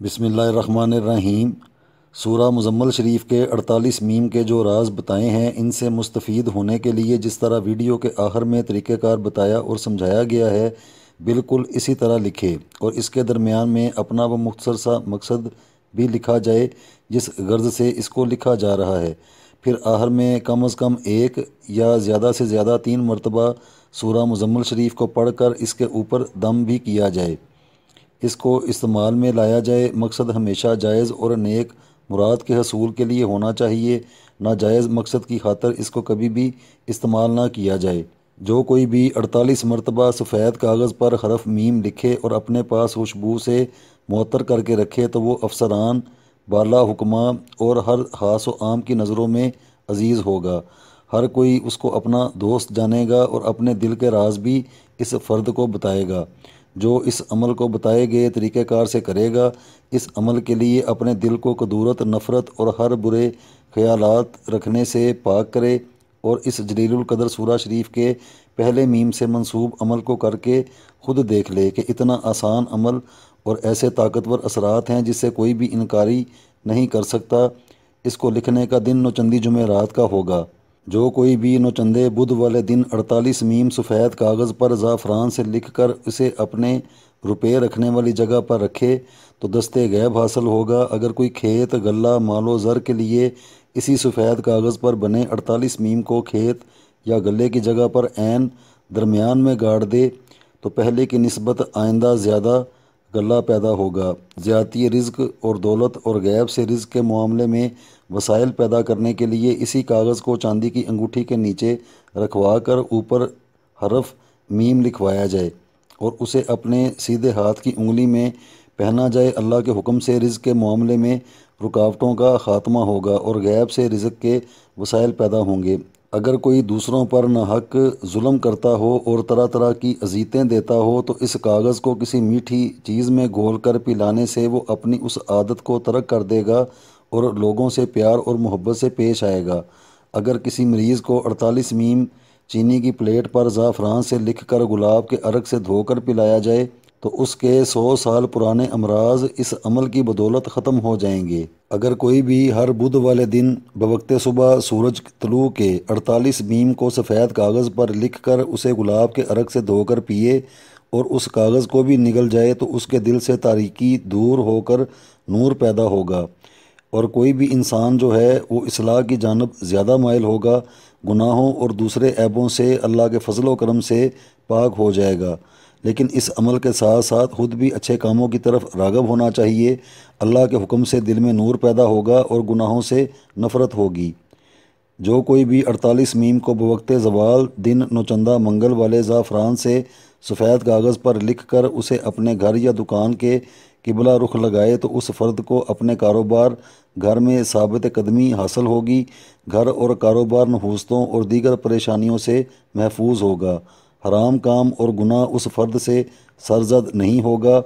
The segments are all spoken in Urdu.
بسم اللہ الرحمن الرحیم۔ سورہ مزمل شریف کے 48 میم کے جو راز بتائے ہیں، ان سے مستفید ہونے کے لیے جس طرح ویڈیو کے آخر میں طریقہ کار بتایا اور سمجھایا گیا ہے، بالکل اسی طرح لکھے اور اس کے درمیان میں اپنا وہ مختصر سا مقصد بھی لکھا جائے جس غرض سے اس کو لکھا جا رہا ہے۔ پھر آخر میں کم از کم 1 یا زیادہ سے زیادہ 3 مرتبہ سورہ مزمل شریف کو پڑھ کر اس کے اوپر دم بھی کیا جائے۔ اس کو استعمال میں لایا جائے۔ مقصد ہمیشہ جائز اور نیک مراد کے حصول کے لیے ہونا چاہیے، ناجائز مقصد کی خاطر اس کو کبھی بھی استعمال نہ کیا جائے۔ جو کوئی بھی 48 مرتبہ سفید کاغذ پر حرف میم لکھے اور اپنے پاس خوشبو سے معطر کر کے رکھے تو وہ افسران، بالا حکماء اور ہر خاص و عام کی نظروں میں عزیز ہوگا۔ ہر کوئی اس کو اپنا دوست جانے گا اور اپنے دل کے راز بھی اس فرد کو بتائے گا۔ جو اس عمل کو بتائے گئے طریقہ کار سے کرے گا، اس عمل کے لیے اپنے دل کو کدورت، نفرت اور ہر برے خیالات رکھنے سے پاک کرے اور اس جلیل القدر سورہ شریف کے پہلے میم سے منسوب عمل کو کر کے خود دیکھ لے کہ اتنا آسان عمل اور ایسے طاقتور اثرات ہیں جس سے کوئی بھی انکاری نہیں کر سکتا۔ اس کو لکھنے کا دن نوچندی جمعرات کا ہوگا۔ جو کوئی بھی نوچندے بدھ والے دن 48 میم سفید کاغذ پر زعفران سے لکھ کر اسے اپنے روپے رکھنے والی جگہ پر رکھے تو دستے غیب حاصل ہوگا۔ اگر کوئی کھیت، غلہ، مال و زر کے لیے اسی سفید کاغذ پر بنے 48 میم کو کھیت یا غلے کی جگہ پر عین درمیان میں گاڑ دے تو پہلے کی نسبت آئندہ زیادہ غلہ پیدا ہوگا۔ زیادتی رزق اور دولت اور غیب سے رزق کے معاملے میں وسائل پیدا کرنے کے لیے اسی کاغذ کو چاندی کی انگوٹھی کے نیچے رکھوا کر اوپر حرف میم لکھوایا جائے اور اسے اپنے سیدھے ہاتھ کی انگلی میں پہنا جائے۔ اللہ کے حکم سے رزق کے معاملے میں رکاوٹوں کا خاتمہ ہوگا اور غیب سے رزق کے وسائل پیدا ہوں گے۔ اگر کوئی دوسروں پر ناحق ظلم کرتا ہو اور طرح طرح کی اذیتیں دیتا ہو تو اس کاغذ کو کسی میٹھی چیز میں گھول کر پلانے سے وہ اپنی اس عادت کو ترک کر دے گا اور لوگوں سے پیار اور محبت سے پیش آئے گا۔ اگر کسی مریض کو 48 میم چینی کی پلیٹ پر زعفران سے لکھ کر گلاب کے عرق سے دھو کر پلایا جائے تو اس کے 100 سال پرانے امراض اس عمل کی بدولت ختم ہو جائیں گے۔ اگر کوئی بھی ہر بدھ والے دن بوقت صبح سورج طلوع کے 48 میم کو سفید کاغذ پر لکھ کر اسے گلاب کے عرق سے دھو کر پیے اور اس کاغذ کو بھی نگل جائے تو اس کے دل سے تاریکی دور ہو کر نور پیدا ہوگا اور کوئی بھی انسان جو ہے وہ اصلاح کی جانب زیادہ مائل ہوگا، گناہوں اور دوسرے عیبوں سے اللہ کے فضل و کرم سے پاک ہو جائے گا۔ لیکن اس عمل کے ساتھ ساتھ خود بھی اچھے کاموں کی طرف راغب ہونا چاہیے۔ اللہ کے حکم سے دل میں نور پیدا ہوگا اور گناہوں سے نفرت ہوگی۔ جو کوئی بھی 48 میم کو بوقت زوال دن نوچندہ منگل والے زعفران سے سفید کاغذ پر لکھ کر اسے اپنے گھر یا دکان کے قبلہ رخ لگائے تو اس فرد کو اپنے کاروبار گھر میں ثابت قدمی حاصل ہوگی۔ گھر اور کاروبار نحوستوں اور دیگر پریشانیوں سے محفوظ ہوگا۔ حرام کام اور گناہ اس فرد سے سرزد نہیں ہوگا۔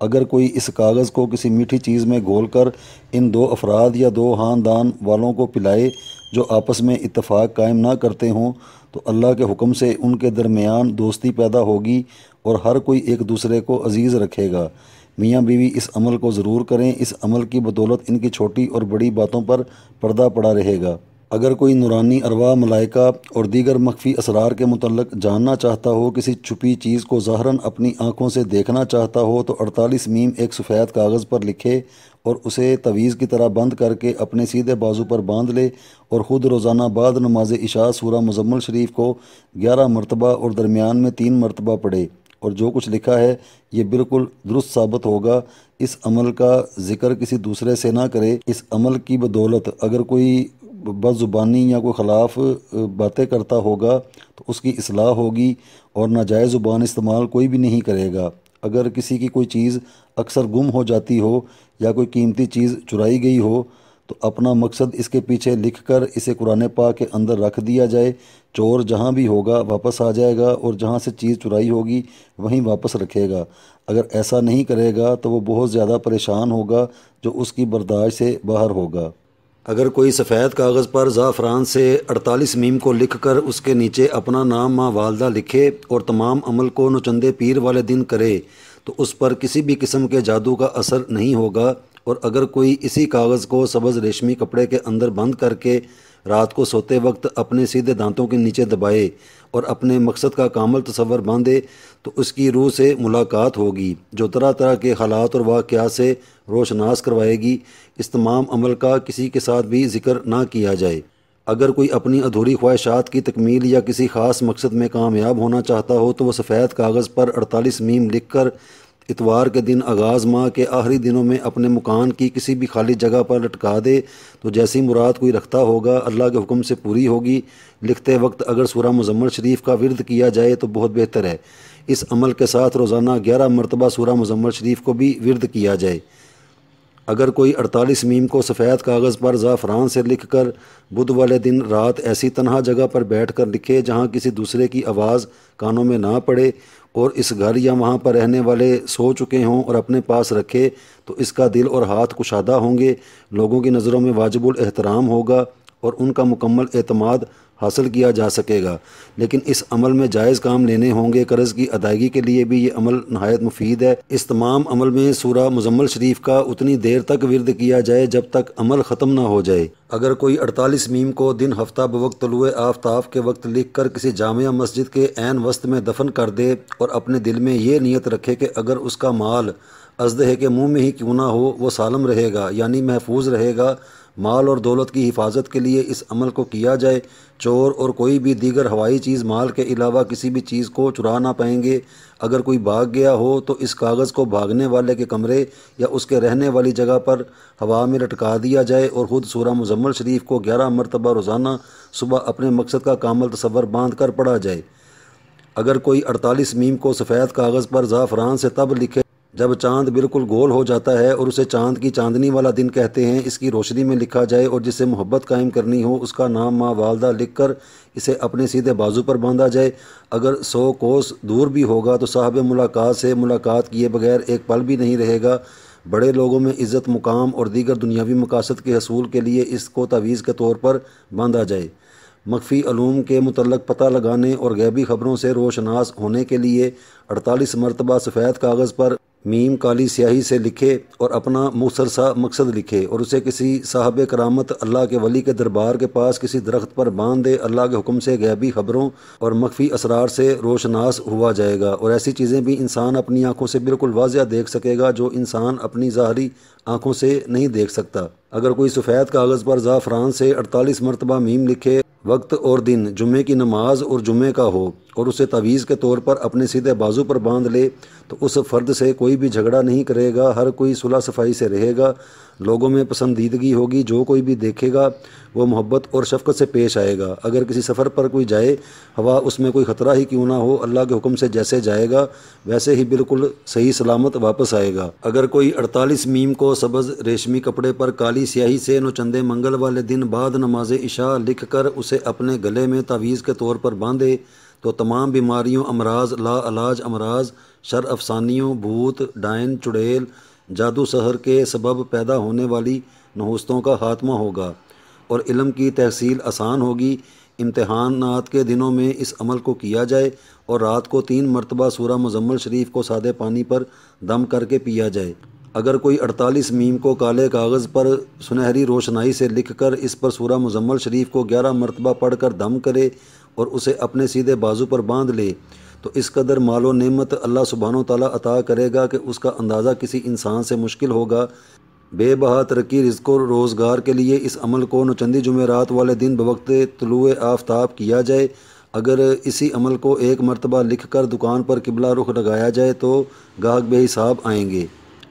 اگر کوئی اس کاغذ کو کسی میٹھی چیز میں گھول کر ان 2 افراد یا 2 خاندان والوں کو پلائے جو آپس میں اتفاق قائم نہ کرتے ہوں تو اللہ کے حکم سے ان کے درمیان دوستی پیدا ہوگی اور ہر کوئی ایک دوسرے کو عزیز رکھے گا۔ میاں بیوی اس عمل کو ضرور کریں۔ اس عمل کی بدولت ان کی چھوٹی اور بڑی باتوں پر پردہ پڑا رہے گا۔ اگر کوئی نورانی ارواح، ملائکہ اور دیگر مخفی اسرار کے متعلق جاننا چاہتا ہو، کسی چھپی چیز کو ظاہراً اپنی آنکھوں سے دیکھنا چاہتا ہو تو 48 میم ایک سفید کاغذ پر لکھے اور اسے تعویذ کی طرح بند کر کے اپنے سیدھے بازو پر باندھ لے اور خود روزانہ بعد نماز عشاء سورہ مزمل شریف کو 11 مرتبہ اور درمیان میں 3 مرتبہ پڑھے اور جو کچھ لکھا ہے یہ بالکل درست ثابت ہوگا۔ اس عمل کا ذکر کسی دوسرے سے نہ کرے۔ اس عمل کی بدولت اگر کوئی بد زبانی یا کوئی خلاف باتیں کرتا ہوگا تو اس کی اصلاح ہوگی اور ناجائز زبان استعمال کوئی بھی نہیں کرے گا۔ اگر کسی کی کوئی چیز اکثر گم ہو جاتی ہو یا کوئی قیمتی چیز چرائی گئی ہو تو اپنا مقصد اس کے پیچھے لکھ کر اسے قرآن پاک کے اندر رکھ دیا جائے۔ چور جہاں بھی ہوگا واپس آ جائے گا اور جہاں سے چیز چرائی ہوگی وہیں واپس رکھے گا۔ اگر ایسا نہیں کرے گا تو وہ بہت زیادہ پریشان ہوگا جو اس کی برداشت سے باہر ہوگا۔ اگر کوئی سفید کاغذ پر زعفران سے 48 میم کو لکھ کر اس کے نیچے اپنا نام ماں والدہ لکھے اور تمام عمل کو نوچندے پیر والے دن کرے تو اس پر کسی بھی قسم کے جادو کا اثر نہیں ہوگا، اور اگر کوئی اسی کاغذ کو سبز ریشمی کپڑے کے اندر بند کر کے رات کو سوتے وقت اپنے سیدھے دانتوں کے نیچے دبائے اور اپنے مقصد کا کامل تصور باندھے تو اس کی روح سے ملاقات ہوگی جو طرح طرح کے حالات اور واقعات سے روشناس کروائے گی۔ اس تمام عمل کا کسی کے ساتھ بھی ذکر نہ کیا جائے۔ اگر کوئی اپنی ادھوری خواہشات کی تکمیل یا کسی خاص مقصد میں کامیاب ہونا چاہتا ہو تو وہ سفید کاغذ پر 48 میم لکھ کر اتوار کے دن آغاز ماہ کے آخری دنوں میں اپنے مکان کی کسی بھی خالی جگہ پر لٹکا دے تو جیسی مراد کوئی رکھتا ہوگا اللہ کے حکم سے پوری ہوگی۔ لکھتے وقت اگر سورہ مزمل شریف کا ورد کیا جائے تو بہت بہتر ہے۔ اس عمل کے ساتھ روزانہ 11 مرتبہ سورہ مزمل شریف کو بھی ورد کیا جائے۔ اگر کوئی 48 میم کو سفید کاغذ پر زعفران سے لکھ کر بدھ والے دن رات ایسی تنہا جگہ پر بیٹھ کر لکھے جہاں کسی دوسرے کی آواز کانوں میں نہ پڑے اور اس گھر یا وہاں پر رہنے والے سو چکے ہوں اور اپنے پاس رکھے تو اس کا دل اور ہاتھ کشادہ ہوں گے، لوگوں کی نظروں میں واجب الاحترام ہوگا اور ان کا مکمل اعتماد حاصل کیا جا سکے گا۔ لیکن اس عمل میں جائز کام لینے ہوں گے۔ قرض کی ادائیگی کے لیے بھی یہ عمل نہایت مفید ہے۔ اس تمام عمل میں سورہ مزمل شریف کا اتنی دیر تک ورد کیا جائے جب تک عمل ختم نہ ہو جائے۔ اگر کوئی 48 میم کو دن ہفتہ بوقت طلوع آفتاب کے وقت لکھ کر کسی جامع مسجد کے عین وسط میں دفن کر دے اور اپنے دل میں یہ نیت رکھے کہ اگر اس کا مال اژدہے کے منہ میں ہی کیوں نہ ہو وہ سالم رہے گا، یعنی محفوظ رہے گا، مال اور دولت کی حفاظت کے لیے اس عمل کو کیا جائے، چور اور کوئی بھی دیگر ہوائی چیز مال کے علاوہ کسی بھی چیز کو چرا نہ پائیں گے۔ اگر کوئی بھاگ گیا ہو تو اس کاغذ کو بھاگنے والے کے کمرے یا اس کے رہنے والی جگہ پر ہوا میں لٹکا دیا جائے اور خود سورہ مزمل شریف کو 11 مرتبہ روزانہ صبح اپنے مقصد کا کامل تصور باندھ کر پڑھا جائے۔ اگر کوئی 48 میم کو سفید کاغذ پر زعفران سے تب لکھے جب چاند بالکل گول ہو جاتا ہے اور اسے چاند کی چاندنی والا دن کہتے ہیں، اس کی روشنی میں لکھا جائے اور جس سے محبت قائم کرنی ہو اس کا نام ماں والدہ لکھ کر اسے اپنے سیدھے بازو پر باندھا جائے۔ اگر 100 کوس دور بھی ہوگا تو صاحب ملاقات سے ملاقات کیے بغیر ایک پل بھی نہیں رہے گا۔ بڑے لوگوں میں عزت، مقام اور دیگر دنیاوی مقاصد کے حصول کے لیے اس کو تعویذ کے طور پر باندھا جائے۔ مخفی علوم کے متعلق پتہ لگانے اور غیبی خبروں سے روشناس ہونے کے لیے 48 مرتبہ سفید کاغذ پر میم کالی سیاہی سے لکھے اور اپنا مختصر سا مقصد لکھے اور اسے کسی صاحب کرامت اللہ کے ولی کے دربار کے پاس کسی درخت پر باندھ دے۔ اللہ کے حکم سے غیبی خبروں اور مخفی اسرار سے روشناس ہوا جائے گا اور ایسی چیزیں بھی انسان اپنی آنکھوں سے بالکل واضح دیکھ سکے گا جو انسان اپنی ظاہری آنکھوں سے نہیں دیکھ سکتا۔ اگر کوئی سفید کاغذ پر زعفران سے 48 مرتبہ میم لکھے، وقت اور دن جمعے کی نماز اور جمعے کا ہو اور اسے تعویذ کے طور پر اپنے سیدھے بازو پر باندھ لے تو اس فرد سے کوئی بھی جھگڑا نہیں کرے گا، ہر کوئی صلح صفائی سے رہے گا، لوگوں میں پسندیدگی ہوگی، جو کوئی بھی دیکھے گا وہ محبت اور شفقت سے پیش آئے گا۔ اگر کسی سفر پر کوئی جائے، ہوا اس میں کوئی خطرہ ہی کیوں نہ ہو، اللہ کے حکم سے جیسے جائے گا ویسے ہی بالکل صحیح سلامت واپس آئے گا۔ اگر کوئی 48 میم کو سبز ریشمی کپڑے پر کالی سیاہی سے نوچندے منگل والے دن بعد نماز عشاء لکھ کر اسے اپنے گلے میں تعویذ کے طور پر باندھے تو تمام بیماریوں، امراض، لا علاج امراض، شر افسانیوں، بھوت، ڈائن، چڑیل، جادو سحر کے سبب پیدا ہونے والی نحوستوں کا خاتمہ ہوگا اور علم کی تحصیل آسان ہوگی۔ امتحانات کے دنوں میں اس عمل کو کیا جائے اور رات کو 3 مرتبہ سورہ مزمل شریف کو سادے پانی پر دم کر کے پیا جائے۔ اگر کوئی 48 میم کو کالے کاغذ پر سنہری روشنائی سے لکھ کر اس پر سورہ مزمل شریف کو 11 مرتبہ پڑھ کر دم کرے اور اسے اپنے سیدھے بازو پر باندھ لے تو اس قدر مال و نعمت اللہ سبحانہ و تعالیٰ عطا کرے گا کہ اس کا اندازہ کسی انسان سے مشکل ہوگا۔ بے بہا ترقی، رزق و روزگار کے لیے اس عمل کو نوچندی جمعرات والے دن بوقت طلوع آفتاب کیا جائے۔ اگر اسی عمل کو 1 مرتبہ لکھ کر دکان پر قبلہ رخ لگایا جائے تو گاہک بے حساب آئیں گے۔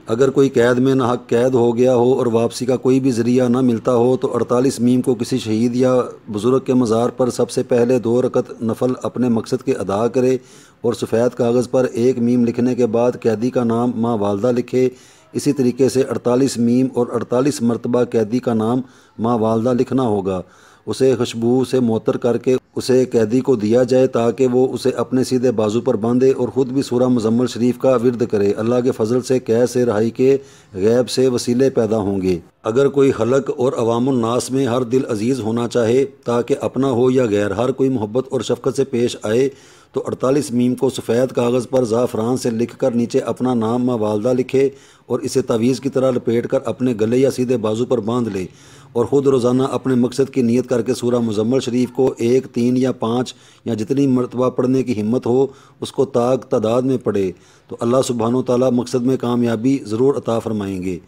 اگر کوئی قید میں ناحق قید ہو گیا ہو اور واپسی کا کوئی بھی ذریعہ نہ ملتا ہو تو 48 میم کو کسی شہید یا بزرگ کے مزار پر سب سے پہلے 2 رکعت نفل اپنے مقصد کے ادا کرے اور سفید کاغذ پر 1 میم لکھنے کے بعد قیدی کا نام ماں والدہ لکھے۔ اسی طریقے سے 48 میم اور 48 مرتبہ قیدی کا نام ماں والدہ لکھنا ہوگا۔ اسے خوشبو سے معطر کر کے اسے قیدی کو دیا جائے تاکہ وہ اسے اپنے سیدھے بازو پر باندھے اور خود بھی سورہ مزمل شریف کا ورد کرے۔ اللہ کے فضل سے قید سے رہائی کے غیب سے وسیلے پیدا ہوں گے۔ اگر کوئی خلق اور عوام الناس میں ہر دل عزیز ہونا چاہے تاکہ اپنا ہو یا غیر ہر کوئی محبت اور شفقت سے پیش آئے تو 48 میم کو سفید کاغذ پر زعفران سے لکھ کر نیچے اپنا نام ماں والدہ لکھے اور اسے تعویذ کی طرح لپیٹ کر اپنے گلے یا سیدھے بازو پر باندھ لے اور خود روزانہ اپنے مقصد کی نیت کر کے سورہ مزمل شریف کو 1، 3 یا 5 یا جتنی مرتبہ پڑھنے کی ہمت ہو اس کو تاک تعداد میں پڑھے تو اللہ سبحانہ و تعالیٰ مقصد میں کامیابی ضرور عطا فرمائیں گے۔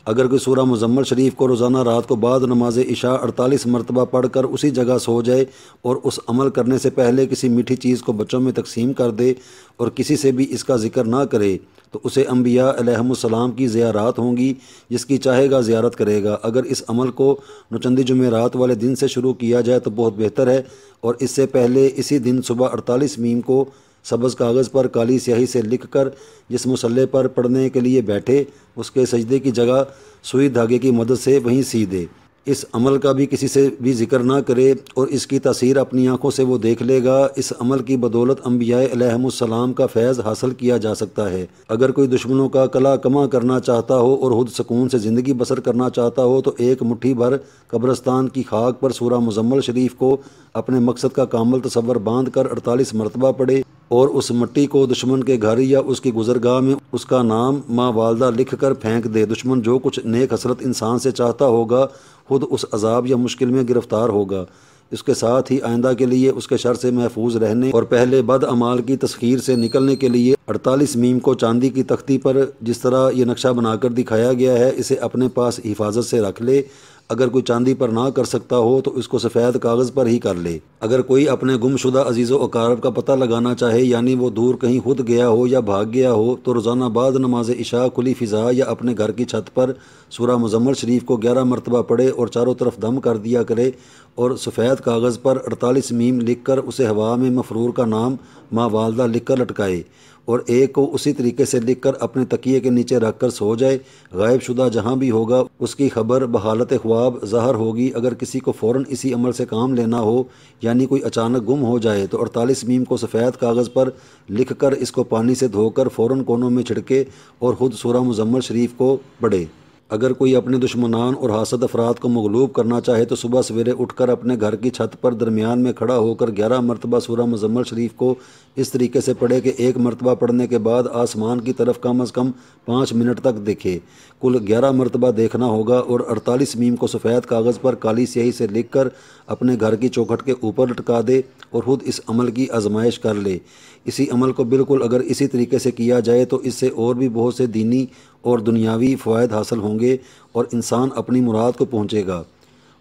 اگر کوئی سورہ مزمل شریف کو روزانہ رات کو بعد نماز عشاء 48 مرتبہ پڑھ کر اسی جگہ سو جائے اور اس عمل کرنے سے پہلے کسی میٹھی چیز کو بچوں میں تقسیم کر دے اور کسی سے بھی اس کا ذکر نہ کرے تو اسے انبیاء علیہم السلام کی زیارات ہوں گی، جس کی چاہے گا زیارت کرے گا۔ اگر اس عمل کو نوچندی جمعرات والے دن سے شروع کیا جائے تو بہت بہتر ہے، اور اس سے پہلے اسی دن صبح 48 میم کو سبز کاغذ پر کالی سیاہی سے لکھ کر جس مصلے پر پڑھنے کے لیے بیٹھے اس کے سجدے کی جگہ سوئی دھاگے کی مدد سے وہیں سی دے۔ اس عمل کا بھی کسی سے بھی ذکر نہ کرے اور اس کی تاثیر اپنی آنکھوں سے وہ دیکھ لے گا۔ اس عمل کی بدولت انبیاء علیہم السلام کا فیض حاصل کیا جا سکتا ہے۔ اگر کوئی دشمنوں کا کلا کما کرنا چاہتا ہو اور خود سکون سے زندگی بسر کرنا چاہتا ہو تو ایک مٹھی بھر قبرستان کی خاک پر سورہ مزمل شریف کو اپنے مقصد کا کامل تصور باندھ کر 48 مرتبہ پڑھے اور اس مٹی کو دشمن کے گھر یا اس کی گزرگاہ میں اس کا نام ماں والدہ لکھ کر پھینک دے۔ دشمن جو کچھ نیک حسرت انسان سے چاہتا ہوگا خود اس عذاب یا مشکل میں گرفتار ہوگا۔ اس کے ساتھ ہی آئندہ کے لیے اس کے شر سے محفوظ رہنے اور پہلے بد اعمال کی تسخیر سے نکلنے کے لیے 48 میم کو چاندی کی تختی پر جس طرح یہ نقشہ بنا کر دکھایا گیا ہے اسے اپنے پاس حفاظت سے رکھ لے۔ اگر کوئی چاندی پر نہ کر سکتا ہو تو اس کو سفید کاغذ پر ہی کر لے۔ اگر کوئی اپنے گم شدہ عزیز و اقارب کا پتہ لگانا چاہے یعنی وہ دور کہیں خود گیا ہو یا بھاگ گیا ہو تو روزانہ بعد نماز عشاء کھلی فضا یا اپنے گھر کی چھت پر سورہ مزمل شریف کو 11 مرتبہ پڑھے اور چاروں طرف دم کر دیا کرے اور سفید کاغذ پر 48 میم لکھ کر اسے ہوا میں مفرور کا نام ماں والدہ لکھ کر لٹکائے اور ایک کو اسی طریقے سے لکھ کر اپنے تکیے کے نیچے رکھ کر سو جائے۔ غائب شدہ جہاں بھی ہوگا اس کی خبر بحالت خواب ظاہر ہوگی۔ اگر کسی کو فوراً اسی عمل سے کام لینا ہو یعنی کوئی اچانک گم ہو جائے تو 48 میم کو سفید کاغذ پر لکھ کر اس کو پانی سے دھو کر فوراً کونوں میں چھڑکے اور خود سورہ مزمل شریف کو پڑھے۔ اگر کوئی اپنے دشمنان اور حاسد افراد کو مغلوب کرنا چاہے تو صبح سویرے اٹھ کر اپنے گھر کی چھت پر درمیان میں کھڑا ہو کر 11 مرتبہ سورہ مزمل شریف کو اس طریقے سے پڑھے کہ ایک مرتبہ پڑھنے کے بعد آسمان کی طرف کم از کم 5 منٹ تک دیکھے۔ کل 11 مرتبہ دیکھنا ہوگا اور 48 میم کو سفید کاغذ پر کالی سیاہی سے لکھ کر اپنے گھر کی چوکھٹ کے اوپر لٹکا دے اور خود اس عمل کی آزمائش کر لے۔ اسی عمل کو بالکل اگر اسی طریقے سے کیا جائے تو اس سے اور بھی بہت سے دینی اور دنیاوی فوائد حاصل ہوں گے اور انسان اپنی مراد کو پہنچے گا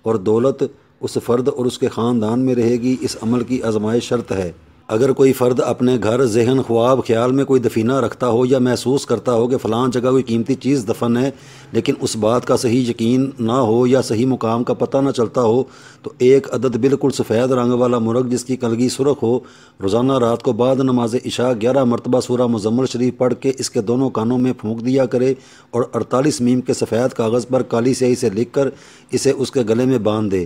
اور دولت اس فرد اور اس کے خاندان میں رہے گی۔ اس عمل کی آزمائش شرط ہے۔ اگر کوئی فرد اپنے گھر ذہن خواب خیال میں کوئی دفینہ رکھتا ہو یا محسوس کرتا ہو کہ فلاں جگہ کوئی قیمتی چیز دفن ہے لیکن اس بات کا صحیح یقین نہ ہو یا صحیح مقام کا پتہ نہ چلتا ہو تو ایک عدد بالکل سفید رنگ والا مرغ جس کی کلگی سرخ ہو روزانہ رات کو بعد نماز عشاء 11 مرتبہ سورہ مزمل شریف پڑھ کے اس کے دونوں کانوں میں پھونک دیا کرے اور 48 میم کے سفید کاغذ پر کالی سیاہی سے لکھ کر اسے اس کے گلے میں باندھ دے۔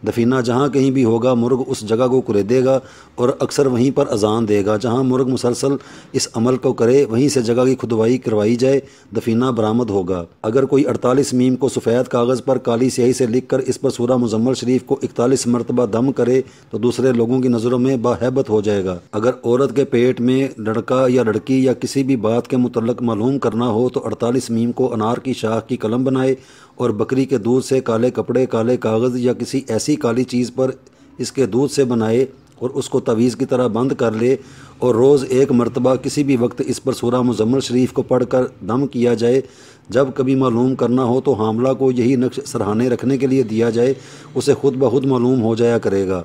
دفینہ جہاں کہیں بھی ہوگا مرغ اس جگہ کو کریدے گا اور اکثر وہیں پر اذان دے گا۔ جہاں مرغ مسلسل اس عمل کو کرے وہیں سے جگہ کی کھدوائی کروائی جائے، دفینہ برآمد ہوگا۔ اگر کوئی 48 میم کو سفید کاغذ پر کالی سیاہی سے لکھ کر اس پر سورہ مزمل شریف کو 41 مرتبہ دم کرے تو دوسرے لوگوں کی نظروں میں باہیبت ہو جائے گا۔ اگر عورت کے پیٹ میں لڑکا یا لڑکی یا کسی بھی بات کے متعلق معلوم کرنا ہو تو 48 میم کو انار کی شاخ کی قلم بنائے اور بکری کے دودھ سے کالے کپڑے، کالے کاغذ یا کسی ایسی کالی چیز پر اس کے دودھ سے بنائے اور اس کو تعویذ کی طرح بند کر لے اور روز 1 مرتبہ کسی بھی وقت اس پر سورہ مزمل شریف کو پڑھ کر دم کیا جائے۔ جب کبھی معلوم کرنا ہو تو حاملہ کو یہی نقش سرہانے رکھنے کے لیے دیا جائے، اسے خود بخود معلوم ہو جایا کرے گا۔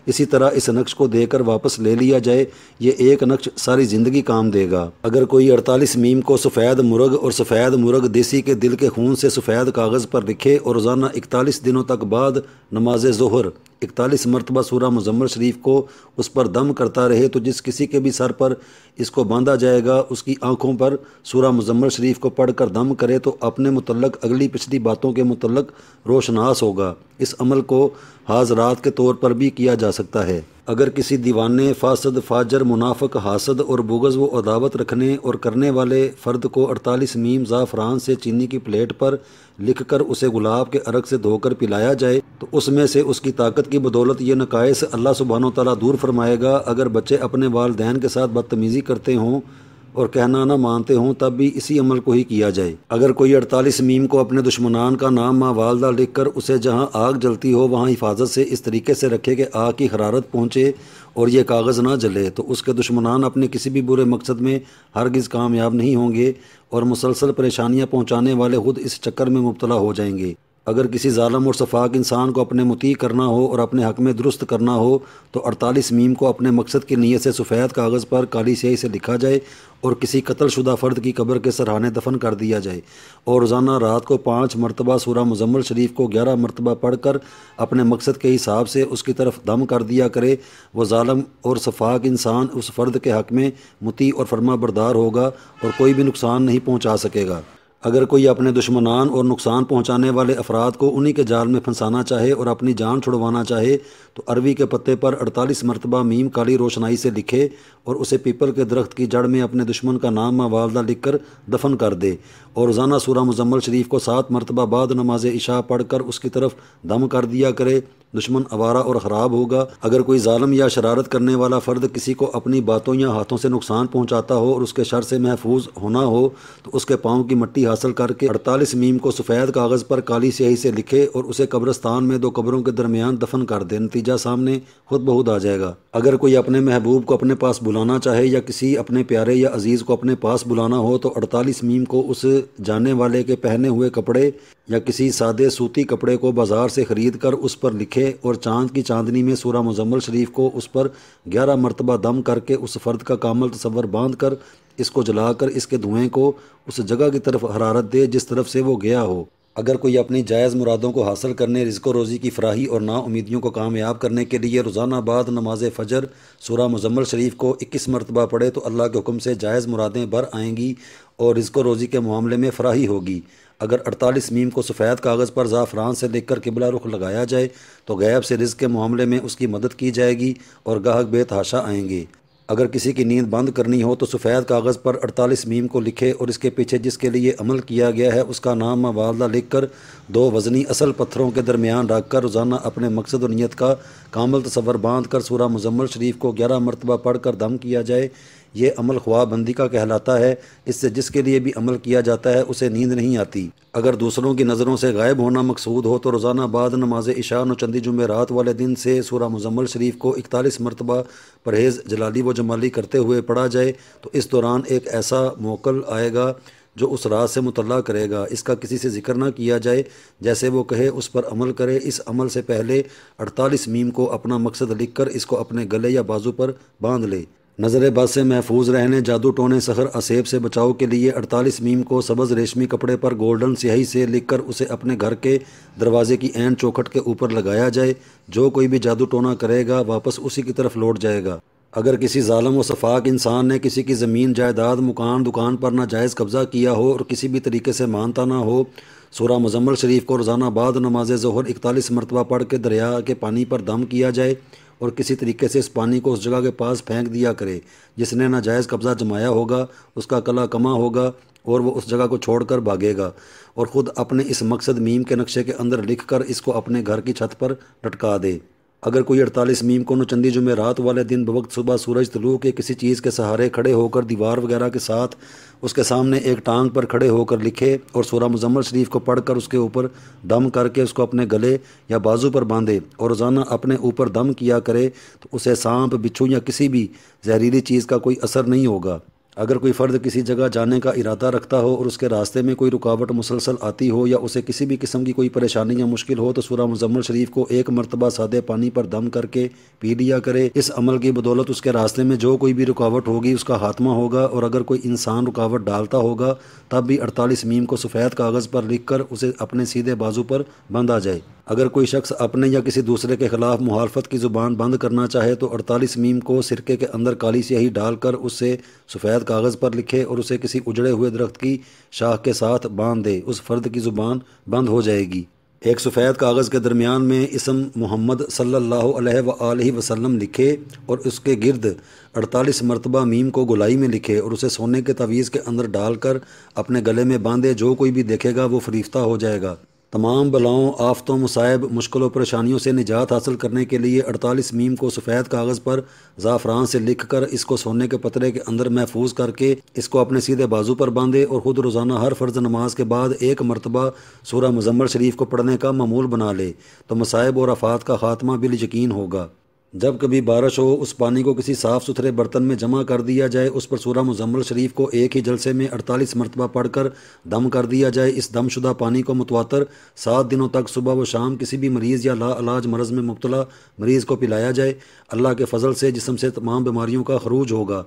اسی طرح اس نقش کو دے کر واپس لے لیا جائے، یہ ایک نقش ساری زندگی کام دے گا۔ اگر کوئی 48 میم کو سفید مرغ اور سفید مرغ دیسی کے دل کے خون سے سفید کاغذ پر لکھے اور روزانہ 41 دنوں تک بعد نماز ظہر 41 مرتبہ سورہ مزمل شریف کو اس پر دم کرتا رہے تو جس کسی کے بھی سر پر اس کو باندھا جائے گا اس کی آنکھوں پر سورہ مزمل شریف کو پڑھ کر دم کرے تو اپنے متعلق اگلی پچھلی باتوں کے متعلق روشناس ہوگا۔ اس عمل کو حاضرات کے طور پر بھی کیا جا سکتا ہے۔ اگر کسی دیوانے، فاسد، فاجر، منافق، حاسد اور بغض و عداوت رکھنے اور کرنے والے فرد کو 48 میم زعفران سے چینی کی پلیٹ پر لکھ کر اسے گلاب کے عرق سے دھو کر پلایا جائے تو اس میں سے اس کی طاقت کی بدولت یہ نقائص اللہ سبحانہ و تعالیٰ دور فرمائے گا۔ اگر بچے اپنے والدین کے ساتھ بدتمیزی کرتے ہوں اور کہنا نہ مانتے ہوں تب بھی اسی عمل کو ہی کیا جائے۔ اگر کوئی 48 میم کو اپنے دشمنان کا نام ماں والدہ لکھ کر اسے جہاں آگ جلتی ہو وہاں حفاظت سے اس طریقے سے رکھے کہ آگ کی حرارت پہنچے اور یہ کاغذ نہ جلے تو اس کے دشمنان اپنے کسی بھی برے مقصد میں ہرگز کامیاب نہیں ہوں گے اور مسلسل پریشانیاں پہنچانے والے خود اس چکر میں مبتلا ہو جائیں گے۔ اگر کسی ظالم اور شفاق انسان کو اپنے مطیع کرنا ہو اور اپنے حق میں درست کرنا ہو تو 48 میم کو اپنے مقصد کی نیت سے سفید کاغذ پر کالی سیاہی سے لکھا جائے اور کسی قتل شدہ فرد کی قبر کے سرہانے دفن کر دیا جائے اور روزانہ رات کو 5 مرتبہ سورہ مزمل شریف کو 11 مرتبہ پڑھ کر اپنے مقصد کے حساب سے اس کی طرف دم کر دیا کرے۔ وہ ظالم اور شفاق انسان اس فرد کے حق میں مطیع اور فرما بردار ہوگا اور کوئی بھی نقصان نہیں پہنچا سکے گا۔ اگر کوئی اپنے دشمنان اور نقصان پہنچانے والے افراد کو انہی کے جال میں پھنسانا چاہے اور اپنی جان چھڑوانا چاہے تو اروی کے پتے پر 48 مرتبہ میم کالی روشنائی سے لکھے اور اسے پیپل کے درخت کی جڑ میں اپنے دشمن کا نام ماں والدہ لکھ کر دفن کر دے اور روزانہ سورہ مزمل شریف کو 7 مرتبہ بعد نماز عشاء پڑھ کر اس کی طرف دم کر دیا کرے۔ دشمن آوارہ اور خراب ہوگا۔ اگر کوئی ظالم یا شرارت کرنے والا فرد کسی کو اپنی باتوں یا ہاتھوں سے نقصان پہنچاتا ہو اور اس کے شر سے محفوظ ہونا ہو تو اس کے پاؤں کی مٹی حاصل کر کے 48 میم کو سفید کاغذ پر کالی سیاہی سے لکھے اور اسے قبرستان میں 2 قبروں کے درمیان دفن کر دے، نتیجہ سامنے خود بخود آ جائے گا۔ اگر کوئی اپنے محبوب کو اپنے پاس بلانا چاہے یا کسی اپنے پیارے یا عزیز کو اپنے پاس بلانا ہو تو 48 میم کو اس جانے والے کے پہنے ہوئے کپڑے یا کسی سادے سوتی کپڑے کو بازار سے خرید کر اس پر لکھے اور چاند کی چاندنی میں سورہ مزمل شریف کو اس پر 11 مرتبہ دم کر کے اس فرد کا کامل تصور باندھ کر اس کو جلا کر اس کے دھوئیں کو اس جگہ کی طرف حرارت دے جس طرف سے وہ گیا ہو۔ اگر کوئی اپنی جائز مرادوں کو حاصل کرنے، رزق و روزی کی فراہی اور نا امیدیوں کو کامیاب کرنے کے لیے روزانہ بعد نماز فجر سورہ مزمل شریف کو 21 مرتبہ پڑھے تو اللہ کے حکم سے جائز مرادیں بر آئیں گی اور رزق و روزی کے معاملے میں فراہی ہوگی۔ اگر 48 میم کو سفید کاغذ پر زعفران سے لکھ کر قبلہ رخ لگایا جائے تو غیب سے رزق کے معاملے میں اس کی مدد کی جائے گی اور گاہک بے تحاشا آئیں گے۔ اگر کسی کی نیند بند کرنی ہو تو سفید کاغذ پر 48 میم کو لکھے اور اس کے پیچھے جس کے لیے عمل کیا گیا ہے اس کا نام ماں والدہ لکھ کر 2 وزنی اصل پتھروں کے درمیان رکھ کر روزانہ اپنے مقصد و نیت کا کامل تصور باندھ کر سورہ مزمل شریف کو 11 مرتبہ پڑھ کر دم کیا جائے۔ یہ عمل خواہ بندی کا کہلاتا ہے۔ اس سے جس کے لیے بھی عمل کیا جاتا ہے اسے نیند نہیں آتی۔ اگر دوسروں کی نظروں سے غائب ہونا مقصود ہو تو روزانہ بعد نماز عشاء نوچندی جمعرات والے دن سے سورہ مزمل شریف کو 41 مرتبہ پرہیز جلالی و جمالی کرتے ہوئے پڑھا جائے تو اس دوران ایک ایسا موکل آئے گا جو اس رات سے مطلع کرے گا۔ اس کا کسی سے ذکر نہ کیا جائے، جیسے وہ کہے اس پر عمل کرے۔ اس عمل سے پہلے 48 میم کو اپنا مقصد لکھ کر اس کو اپنے گلے یا بازو پر باندھ لے۔ نظر بد سے محفوظ رہنے، جادو ٹونے، سحر اسیب سے بچاؤ کے لیے 48 میم کو سبز ریشمی کپڑے پر گولڈن سیاہی سے لکھ کر اسے اپنے گھر کے دروازے کی عین چوکھٹ کے اوپر لگایا جائے۔ جو کوئی بھی جادو ٹونا کرے گا واپس اسی کی طرف لوٹ جائے گا۔ اگر کسی ظالم و شفاق انسان نے کسی کی زمین، جائیداد، مکان، دکان پر ناجائز قبضہ کیا ہو اور کسی بھی طریقے سے مانتا نہ ہو، سورہ مزمل شریف کو روزانہ بعد نماز ظہر 41 مرتبہ پڑھ کے دریا کے پانی پر دم کیا جائے اور کسی طریقے سے اس پانی کو اس جگہ کے پاس پھینک دیا کرے۔ جس نے ناجائز قبضہ جمایا ہوگا اس کا کلا کما ہوگا اور وہ اس جگہ کو چھوڑ کر بھاگے گا اور خود اپنے اس مقصد میم کے نقشے کے اندر لکھ کر اس کو اپنے گھر کی چھت پر لٹکا دے۔ اگر کوئی 48 میم کو نوچندی جمعرات والے دن بوقت صبح سورج طلوع کے کسی چیز کے سہارے کھڑے ہو کر دیوار وغیرہ کے ساتھ اس کے سامنے ایک ٹانگ پر کھڑے ہو کر لکھے اور سورہ مزمل شریف کو پڑھ کر اس کے اوپر دم کر کے اس کو اپنے گلے یا بازو پر باندھے اور روزانہ اپنے اوپر دم کیا کرے تو اسے سانپ، بچھو یا کسی بھی زہریلی چیز کا کوئی اثر نہیں ہوگا۔ اگر کوئی فرد کسی جگہ جانے کا ارادہ رکھتا ہو اور اس کے راستے میں کوئی رکاوٹ مسلسل آتی ہو یا اسے کسی بھی قسم کی کوئی پریشانی یا مشکل ہو تو سورہ مزمل شریف کو 1 مرتبہ سادے پانی پر دم کر کے پی لیا کرے۔ اس عمل کی بدولت اس کے راستے میں جو کوئی بھی رکاوٹ ہوگی اس کا خاتمہ ہوگا اور اگر کوئی انسان رکاوٹ ڈالتا ہوگا تب بھی 48 میم کو سفید کاغذ پر لکھ کر اسے اپنے سیدھے بازو پر باندھا جائے۔ اگر کوئی شخص اپنے یا کسی دوسرے کے خلاف مخالفت کی زبان بند کرنا چاہے تو 48 میم کو سرکے کے اندر کالی سیاہی ڈال کر اسے سفید کاغذ پر لکھے اور اسے کسی اجڑے ہوئے درخت کی شاخ کے ساتھ باندھ دے۔ اس فرد کی زبان بند ہو جائے گی۔ ایک سفید کاغذ کے درمیان میں اسم محمد صلی اللہ علیہ وآلہ وسلم لکھے اور اس کے گرد 48 مرتبہ میم کو گولائی میں لکھے اور اسے سونے کے تعویذ کے اندر ڈال کر اپنے گلے میں باندھے۔ جو کوئی بھی دیکھے گا وہ فریفتہ ہو جائے گا۔ تمام بلاؤں، آفتوں، مصائب، مشکل و پریشانیوں سے نجات حاصل کرنے کے لیے 48 میم کو سفید کاغذ پر زعفران سے لکھ کر اس کو سونے کے پترے کے اندر محفوظ کر کے اس کو اپنے سیدھے بازو پر باندھے اور خود روزانہ ہر فرض نماز کے بعد ایک مرتبہ سورہ مزمل شریف کو پڑھنے کا معمول بنا لے تو مصائب اور آفات کا خاتمہ بالیقین ہوگا۔ جب کبھی بارش ہو، اس پانی کو کسی صاف ستھرے برتن میں جمع کر دیا جائے، اس پر سورہ مزمل شریف کو ایک ہی جلسے میں 48 مرتبہ پڑھ کر دم کر دیا جائے۔ اس دم شدہ پانی کو متواتر 7 دنوں تک صبح و شام کسی بھی مریض یا لا علاج مرض میں مبتلا مریض کو پلایا جائے۔ اللہ کے فضل سے جسم سے تمام بیماریوں کا خروج ہوگا۔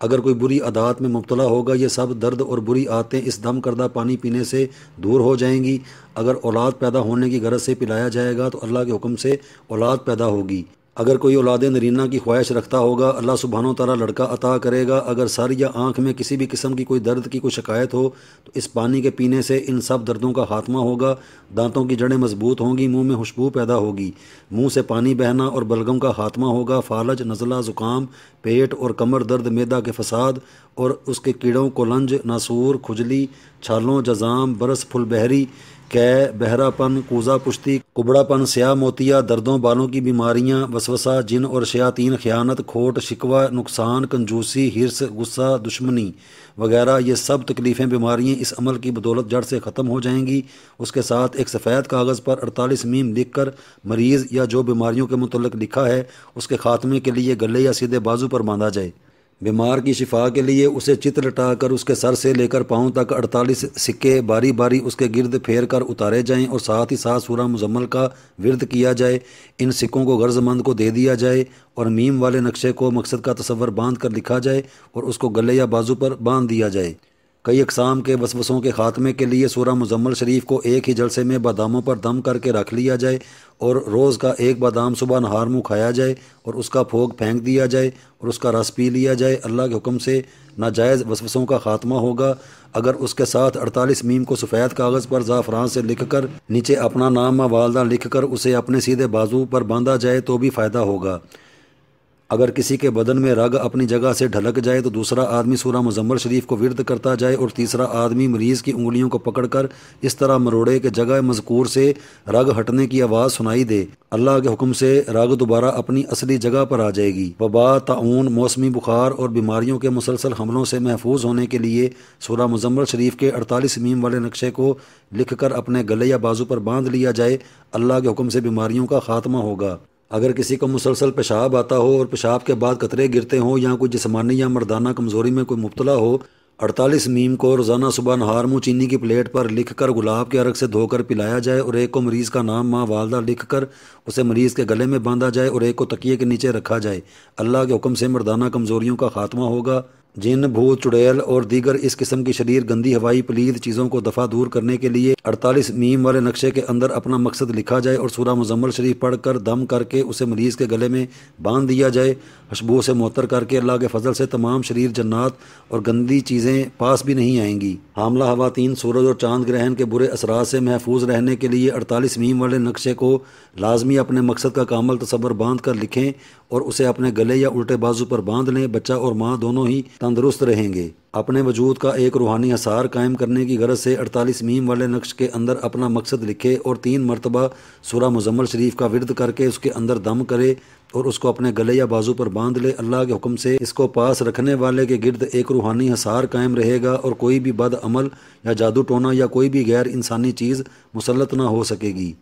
اگر کوئی بری عادات میں مبتلا ہوگا، یہ سب درد اور بری عادتیں اس دم کردہ پانی پینے سے دور ہو جائیں گی۔ اگر اولاد پیدا ہونے کی غرض سے پلایا جائے گا تو اللہ کے حکم سے اولاد پیدا ہوگی۔ اگر کوئی اولاد نرینہ کی خواہش رکھتا ہوگا، اللہ سبحانہ و تعالیٰ لڑکا عطا کرے گا۔ اگر سر یا آنکھ میں کسی بھی قسم کی کوئی درد کی کوئی شکایت ہو تو اس پانی کے پینے سے ان سب دردوں کا خاتمہ ہوگا۔ دانتوں کی جڑیں مضبوط ہوں گی، منہ میں خوشبو پیدا ہوگی، منہ سے پانی بہنا اور بلغم کا خاتمہ ہوگا۔ فالج، نزلہ، زکام، پیٹ اور کمر درد، معدہ کے فساد اور اس کے کیڑوں، کولنج، ناسور، کھجلی، چھالوں، جزام، برس، پھل بہری، قے، بہرا پن، کوزہ پشتی، کبڑا پن، سیاہ موتیا، دردوں بالوں کی بیماریاں، وسوسہ، جن اور شیاطین، خیانت، کھوٹ، شکوہ، نقصان، کنجوسی، ہرس، غصہ، دشمنی وغیرہ، یہ سب تکلیفیں، بیماریاں اس عمل کی بدولت جڑ سے ختم ہو جائیں گی۔ اس کے ساتھ ایک سفید کاغذ پر 48 میم لکھ کر مریض یا جو بیماریوں کے متعلق لکھا ہے اس کے خاتمے کے لیے گلے یا سیدھے بازو پر باندھا جائے۔ بیمار کی شفا کے لیے اسے چت لٹا کر اس کے سر سے لے کر پاؤں تک 48 سکے باری باری اس کے گرد پھیر کر اتارے جائیں اور ساتھ ہی ساتھ سورہ مزمل کا ورد کیا جائے۔ ان سکوں کو غرض مند کو دے دیا جائے اور میم والے نقشے کو مقصد کا تصور باندھ کر لکھا جائے اور اس کو گلے یا بازو پر باندھ دیا جائے۔ کئی اقسام کے وسوسوں کے خاتمے کے لیے سورہ مزمل شریف کو ایک ہی جلسے میں باداموں پر دم کر کے رکھ لیا جائے اور روز کا ایک بادام صبح نہار منہ کھایا جائے اور اس کا پھوگ پھینک دیا جائے اور اس کا رس پی لیا جائے۔ اللہ کے حکم سے ناجائز وسوسوں کا خاتمہ ہوگا۔ اگر اس کے ساتھ 48 میم کو سفید کاغذ پر زعفران سے لکھ کر نیچے اپنا نام و والدہ لکھ کر اسے اپنے سیدھے بازو پر باندھا جائے تو بھی فائدہ ہوگا۔ اگر کسی کے بدن میں رگ اپنی جگہ سے ڈھلک جائے تو دوسرا آدمی سورہ مزمل شریف کو ورد کرتا جائے اور تیسرا آدمی مریض کی انگلیوں کو پکڑ کر اس طرح مروڑے کہ جگہ مذکور سے رگ ہٹنے کی آواز سنائی دے۔ اللہ کے حکم سے رگ دوبارہ اپنی اصلی جگہ پر آ جائے گی۔ وبا، طاعون، موسمی بخار اور بیماریوں کے مسلسل حملوں سے محفوظ ہونے کے لیے سورہ مزمل شریف کے 48 میم والے نقشے کو لکھ کر اپنے گلے یا بازو پر باندھ لیا جائے۔ اللہ کے حکم سے بیماریوں کا خاتمہ ہوگا۔ اگر کسی کو مسلسل پیشاب آتا ہو اور پیشاب کے بعد قطرے گرتے ہوں یا کوئی جسمانی یا مردانہ کمزوری میں کوئی مبتلا ہو، 48 میم کو روزانہ صبح نہار منہ چینی کی پلیٹ پر لکھ کر گلاب کے عرق سے دھو کر پلایا جائے اور ایک کو مریض کا نام، ماں، والدہ لکھ کر اسے مریض کے گلے میں باندھا جائے اور ایک کو تکیے کے نیچے رکھا جائے۔ اللہ کے حکم سے مردانہ کمزوریوں کا خاتمہ ہوگا۔ جن، بھوت، چڑیل اور دیگر اس قسم کی شریر، گندی، ہوائی، پلید چیزوں کو دفع دور کرنے کے لیے 48 میم والے نقشے کے اندر اپنا مقصد لکھا جائے اور سورہ مزمل شریف پڑھ کر دم کر کے اسے مریض کے گلے میں باندھ دیا جائے۔ خوشبو سے معطر کر کے اللہ کے فضل سے تمام شریر، جنات اور گندی چیزیں پاس بھی نہیں آئیں گی۔ حاملہ خواتین سورج اور چاند گرہن کے برے اثرات سے محفوظ رہنے کے لیے 48 میم والے نقشے کو لازمی اپنے مقصد کا کامل تصور باندھ کر لکھیں اور اسے اپنے گلے یا الٹے بازو پر باندھ لیں۔ بچہ اور ماں دونوں ہی تندرست رہیں گے۔ اپنے وجود کا ایک روحانی حصار قائم کرنے کی غرض سے 48 میم والے نقش کے اندر اپنا مقصد لکھے اور 3 مرتبہ سورہ مزمل شریف کا ورد کر کے اس کے اندر دم کرے اور اس کو اپنے گلے یا بازو پر باندھ لے۔ اللہ کے حکم سے اس کو پاس رکھنے والے کے گرد ایک روحانی حصار قائم رہے گا اور کوئی بھی بد عمل یا جادو ٹونا یا کوئی بھی غیر انسانی چیز مسلط نہ ہو سکے گی۔